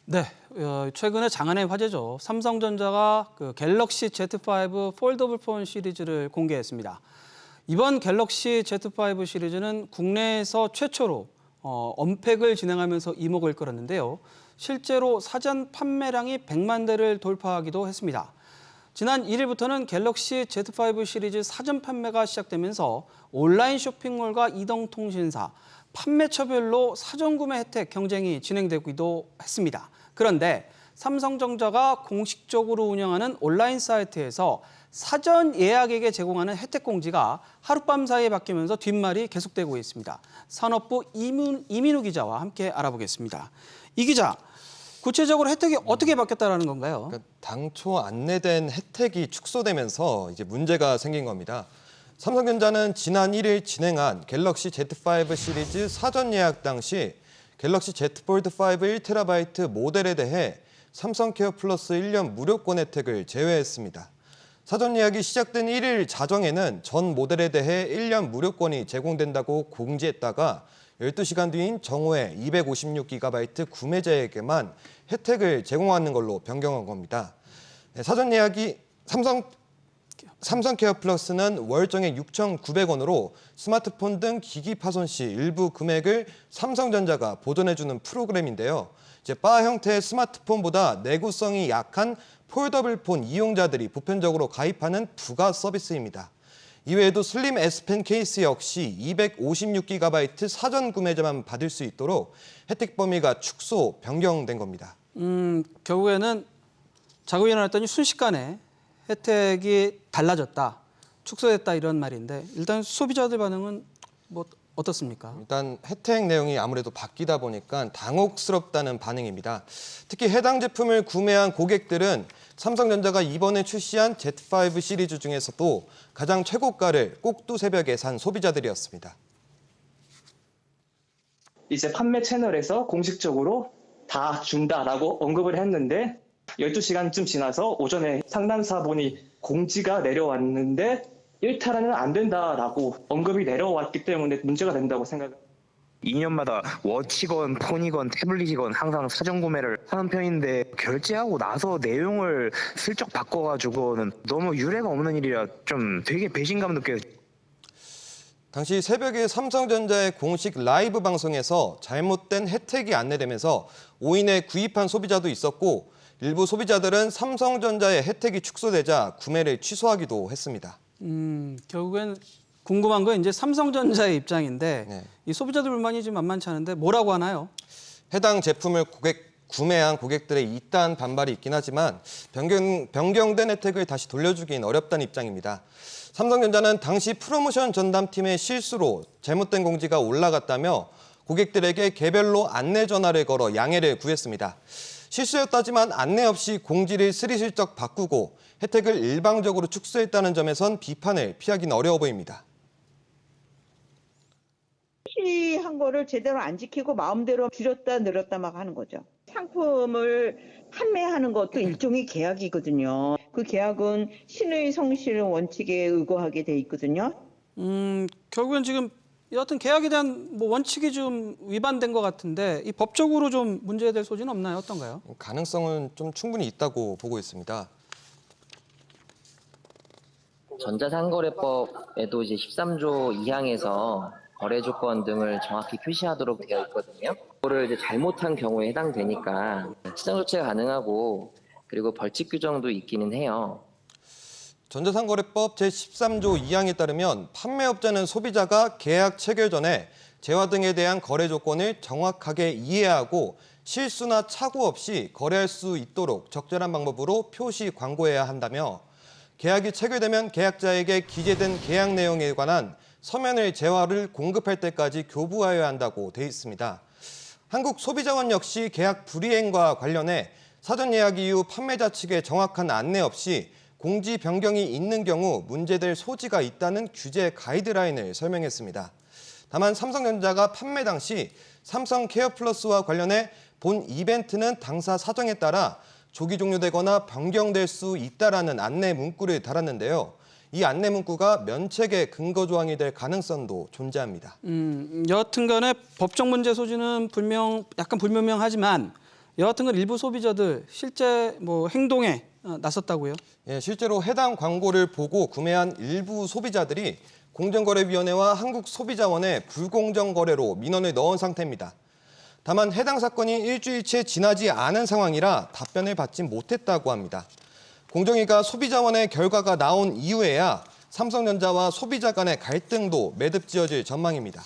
네, 최근에 장안의 화제죠. 삼성전자가 그 갤럭시 Z5 폴더블 폰 시리즈를 공개했습니다. 이번 갤럭시 Z5 시리즈는 국내에서 최초로 언팩을 진행하면서 이목을 끌었는데요. 실제로 사전 판매량이 100만 대를 돌파하기도 했습니다. 지난 1일부터는 갤럭시 Z5 시리즈 사전 판매가 시작되면서 온라인 쇼핑몰과 이동통신사, 판매처별로 사전 구매 혜택 경쟁이 진행되기도 했습니다. 그런데 삼성전자가 공식적으로 운영하는 온라인 사이트에서 사전 예약에게 제공하는 혜택 공지가 하룻밤 사이에 바뀌면서 뒷말이 계속되고 있습니다. 산업부 이민우 기자와 함께 알아보겠습니다. 이 기자, 구체적으로 혜택이 어떻게 바뀌었다는 건가요? 그러니까 당초 안내된 혜택이 축소되면서 이제 문제가 생긴 겁니다. 삼성전자는 지난 1일 진행한 갤럭시 Z5 시리즈 사전 예약 당시 갤럭시 Z 폴드 5 1TB 모델에 대해 삼성케어 플러스 1년 무료권 혜택을 제외했습니다. 사전 예약이 시작된 1일 자정에는 전 모델에 대해 1년 무료권이 제공된다고 공지했다가 12시간 뒤인 정오에 256GB 구매자에게만 혜택을 제공하는 걸로 변경한 겁니다. 사전 예약이 삼성케어 플러스는 월정액 6,900원으로 스마트폰 등 기기 파손 시 일부 금액을 삼성전자가 보전해주는 프로그램인데요. 이제 바 형태의 스마트폰보다 내구성이 약한 폴더블 폰 이용자들이 보편적으로 가입하는 부가 서비스입니다. 이외에도 슬림 S펜 케이스 역시 256GB 사전 구매자만 받을 수 있도록 혜택 범위가 축소, 변경된 겁니다. 결국에는 자고 일어났더니 순식간에 혜택이 달라졌다, 축소됐다 이런 말인데 일단 소비자들 반응은 뭐 어떻습니까? 일단 혜택 내용이 아무래도 바뀌다 보니까 당혹스럽다는 반응입니다. 특히 해당 제품을 구매한 고객들은 삼성전자가 이번에 출시한 Z5 시리즈 중에서도 가장 최고가를 꼭두새벽에 산 소비자들이었습니다. 이제 판매 채널에서 공식적으로 다 준다라고 언급을 했는데 12시간쯤 지나서 오전에 상담사분이 공지가 내려왔는데 일탈은 안 된다라고 언급이 내려왔기 때문에 문제가 된다고 생각합니다. 2년마다 워치건 폰이건 태블릿이건 항상 사전 구매를 하는 편인데 결제하고 나서 내용을 슬쩍 바꿔가지고는 너무 유례가 없는 일이라 좀 되게 배신감 느껴요. 당시 새벽에 삼성전자의 공식 라이브 방송에서 잘못된 혜택이 안내되면서 오인에 구입한 소비자도 있었고 일부 소비자들은 삼성전자의 혜택이 축소되자 구매를 취소하기도 했습니다. 결국엔 궁금한 건 이제 삼성전자의 입장인데 네. 이 소비자들 불만이 좀 만만치 않은데 뭐라고 하나요? 해당 제품을 구매한 고객들의 이딴 반발이 있긴 하지만 변경된 혜택을 다시 돌려주긴 어렵다는 입장입니다. 삼성전자는 당시 프로모션 전담팀의 실수로 잘못된 공지가 올라갔다며 고객들에게 개별로 안내 전화를 걸어 양해를 구했습니다. 실수였다지만 안내 없이 공지를 스리슬쩍 바꾸고 혜택을 일방적으로 축소했다는 점에선 비판을 피하기는 어려워 보입니다. 한 거를 제대로 안 지키고 마음대로 줄였다 늘었다 막 하는 거죠. 상품을 판매하는 것도 일종의 계약이거든요. 그 계약은 신의 성실 원칙에 의거하게 돼 있거든요. 결국엔 지금 여하튼 계약에 대한 뭐 원칙이 좀 위반된 것 같은데 이 법적으로 좀 문제될 소지는 없나요? 어떤가요? 가능성은 좀 충분히 있다고 보고 있습니다. 전자상거래법에도 이제 13조 2항에서 거래 조건 등을 정확히 표시하도록 되어 있거든요. 그거를 이제 잘못한 경우에 해당되니까 시정 조치가 가능하고 그리고 벌칙 규정도 있기는 해요. 전자상거래법 제13조 2항에 따르면 판매업자는 소비자가 계약 체결 전에 재화 등에 대한 거래 조건을 정확하게 이해하고 실수나 착오 없이 거래할 수 있도록 적절한 방법으로 표시 광고해야 한다며 계약이 체결되면 계약자에게 기재된 계약 내용에 관한 서면의 재화를 공급할 때까지 교부하여야 한다고 돼 있습니다. 한국소비자원 역시 계약 불이행과 관련해 사전 예약 이후 판매자 측에 정확한 안내 없이 공지 변경이 있는 경우 문제될 소지가 있다는 규제 가이드라인을 설명했습니다. 다만 삼성전자가 판매 당시 삼성 케어 플러스와 관련해 본 이벤트는 당사 사정에 따라 조기 종료되거나 변경될 수 있다라는 안내 문구를 달았는데요. 이 안내 문구가 면책의 근거 조항이 될 가능성도 존재합니다. 여하튼간에 법적 문제 소지는 약간 불분명하지만 여하튼 일부 소비자들 실제 행동에 나섰다고요? 예, 실제로 해당 광고를 보고 구매한 일부 소비자들이 공정거래위원회와 한국소비자원에 불공정 거래로 민원을 넣은 상태입니다. 다만 해당 사건이 일주일째 지나지 않은 상황이라 답변을 받지 못했다고 합니다. 공정위가 소비자원의 결과가 나온 이후에야 삼성전자와 소비자 간의 갈등도 매듭지어질 전망입니다.